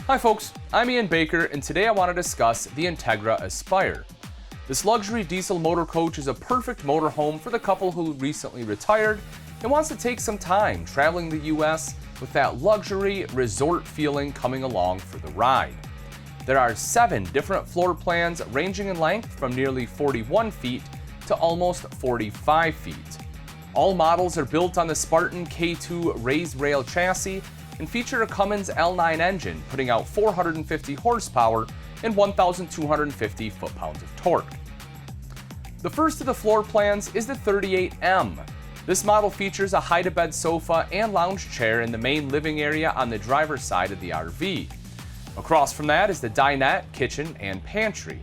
Hi folks, I'm Ian Baker, and today I want to discuss the Entegra Aspire. This luxury diesel motor coach is a perfect motorhome for the couple who recently retired and wants to take some time traveling the US with that luxury resort feeling coming along for the ride. There are 7 different floor plans ranging in length from nearly 41 feet to almost 45 feet. All models are built on the Spartan K2 raised rail chassis and feature a Cummins L9 engine, putting out 450 horsepower and 1,250 foot-pounds of torque. The first of the floor plans is the 38M. This model features a hide-to-bed sofa and lounge chair in the main living area on the driver's side of the RV. Across from that is the dinette, kitchen, and pantry.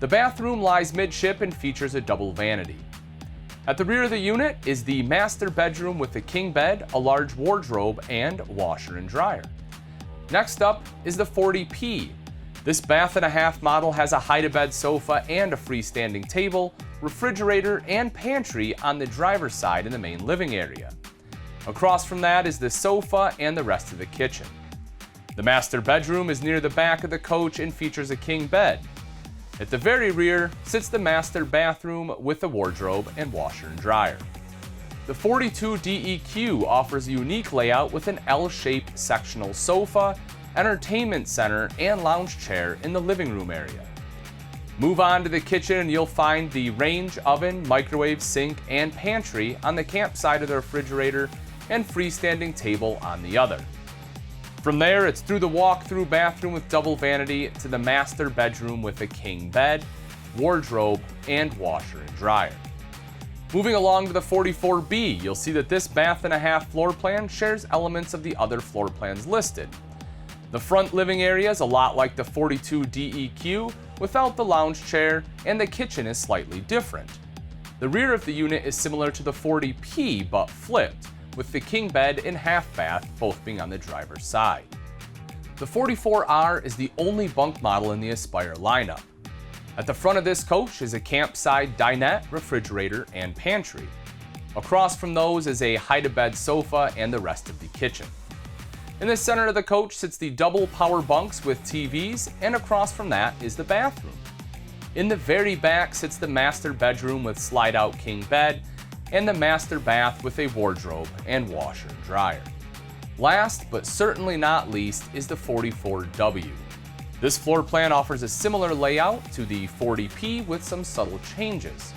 The bathroom lies midship and features a double vanity. At the rear of the unit is the master bedroom with a king bed, a large wardrobe, and washer and dryer. Next up is the 40P. This bath-and-a-half model has a hide-to-bed sofa and a freestanding table, refrigerator, and pantry on the driver's side in the main living area. Across from that is the sofa and the rest of the kitchen. The master bedroom is near the back of the coach and features a king bed. At the very rear sits the master bathroom with a wardrobe and washer and dryer. The 42 DEQ offers a unique layout with an L-shaped sectional sofa, entertainment center, and lounge chair in the living room area. Move on to the kitchen and you'll find the range, oven, microwave, sink, and pantry on the camp side of the refrigerator and freestanding table on the other. From there, it's through the walk-through bathroom with double vanity to the master bedroom with a king bed, wardrobe, and washer and dryer. Moving along to the 44B, you'll see that this bath-and-a-half floor plan shares elements of the other floor plans listed. The front living area is a lot like the 42 DEQ without the lounge chair, and the kitchen is slightly different. The rear of the unit is similar to the 40P but flipped, with the king bed and half bath both being on the driver's side. The 44R is the only bunk model in the Aspire lineup. At the front of this coach is a campside dinette, refrigerator, and pantry. Across from those is a hide-to-bed sofa and the rest of the kitchen. In the center of the coach sits the double power bunks with TVs, and across from that is the bathroom. In the very back sits the master bedroom with slide-out king bed, and the master bath with a wardrobe and washer and dryer. Last, but certainly not least, is the 44W. This floor plan offers a similar layout to the 40P with some subtle changes.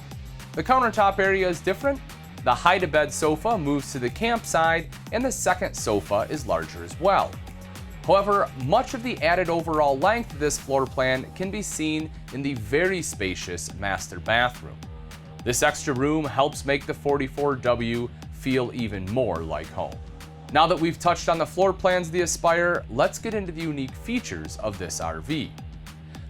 The countertop area is different, the hide-to-bed sofa moves to the campside, and the second sofa is larger as well. However, much of the added overall length of this floor plan can be seen in the very spacious master bathroom. This extra room helps make the 44W feel even more like home. Now that we've touched on the floor plans of the Aspire, let's get into the unique features of this RV.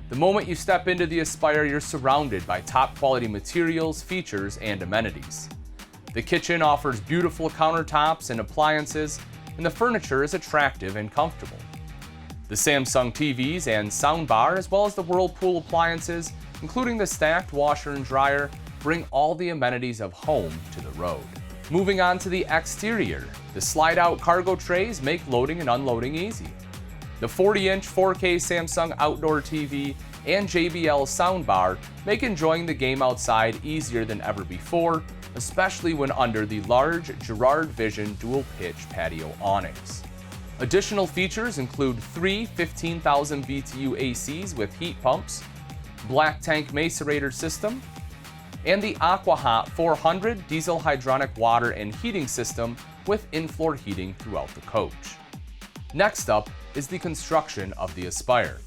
The moment you step into the Aspire, you're surrounded by top quality materials, features, and amenities. The kitchen offers beautiful countertops and appliances, and the furniture is attractive and comfortable. The Samsung TVs and soundbar, as well as the Whirlpool appliances, including the stacked washer and dryer, bring all the amenities of home to the road. Moving on to the exterior, the slide-out cargo trays make loading and unloading easy. The 40-inch 4K Samsung outdoor TV and JBL soundbar make enjoying the game outside easier than ever before, especially when under the large Girard Vision dual-pitch patio awnings. Additional features include 3 15,000 BTU ACs with heat pumps, black tank macerator system, and the AquaHot 400 diesel hydronic water and heating system with in-floor heating throughout the coach. Next up is the construction of the Aspire.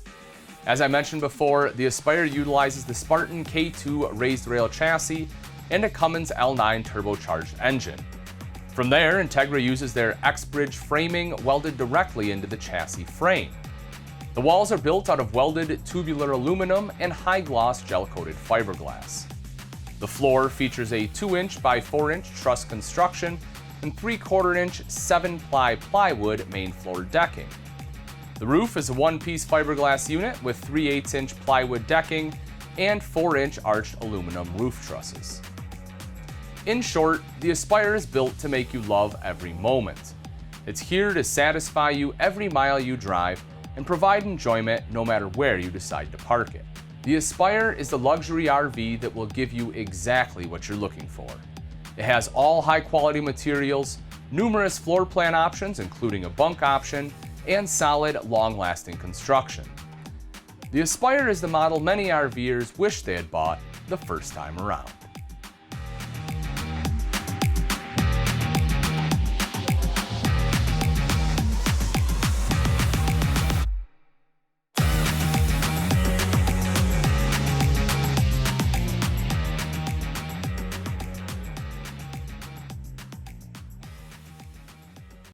As I mentioned before, the Aspire utilizes the Spartan K2 raised rail chassis and a Cummins L9 turbocharged engine. From there, Entegra uses their X-Bridge framing welded directly into the chassis frame. The walls are built out of welded tubular aluminum and high-gloss gel-coated fiberglass. The floor features a 2-inch by 4-inch truss construction and 3/4-inch 7-ply plywood main floor decking. The roof is a one-piece fiberglass unit with 3/8-inch plywood decking and 4-inch arched aluminum roof trusses. In short, the Aspire is built to make you love every moment. It's here to satisfy you every mile you drive and provide enjoyment no matter where you decide to park it. The Aspire is the luxury RV that will give you exactly what you're looking for. It has all high-quality materials, numerous floor plan options including a bunk option, and solid, long-lasting construction. The Aspire is the model many RVers wish they had bought the first time around.